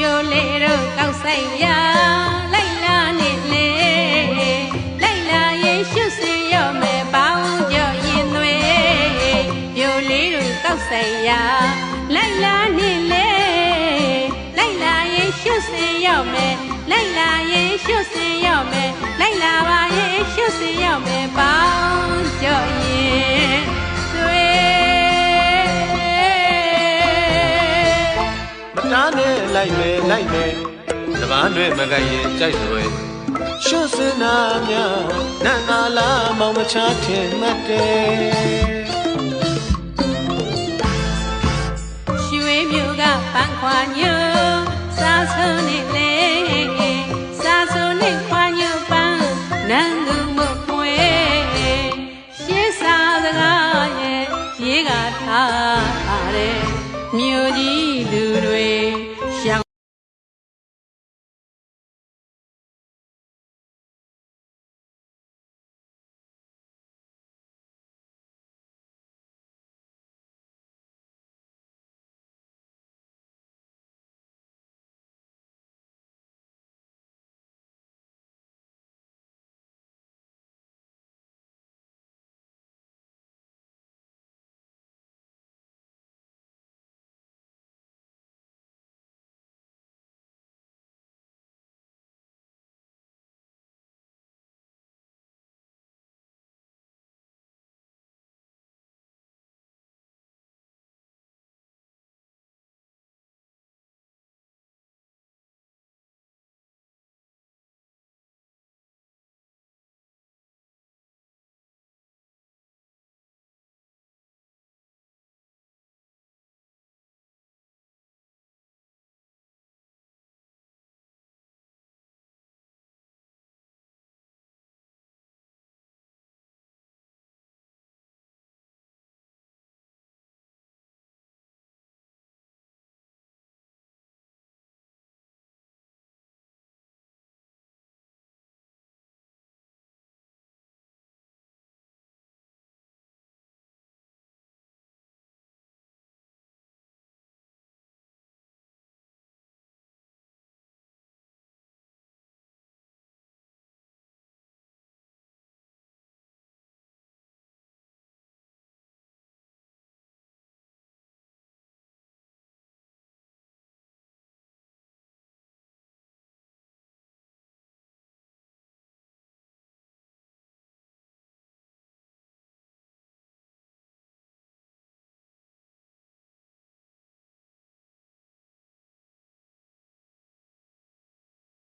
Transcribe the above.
ပြိုလေးတို့ကောက်ဆိုင်ရလိုက်လာနေလေလိုက်လာရင်ရှုစင်ရောမယ်ပေါင်းကြောရင်သွေးပြိုလေးတို့ကောက်ဆိုင်ရလိုက်လာနေလေလိုက်လာရင်ရှုစင်ရောမယ်လိုက်လာရင်ရှုစင်ရောမယ်လိုက်လာပါရင်ရှုစင်ရောမယ်ပေါင်းကြောရင်သွေးမတားနဲ့လိုက်မယ်တပန်းတွေမကရင်ကြိုက်စွဲရှုစင်နာများနတ်နာလာမောင်မချထင်မှတ်တယ်ရွှေမြို့ကပန်းခွာညိုစားဆုံးနေလေ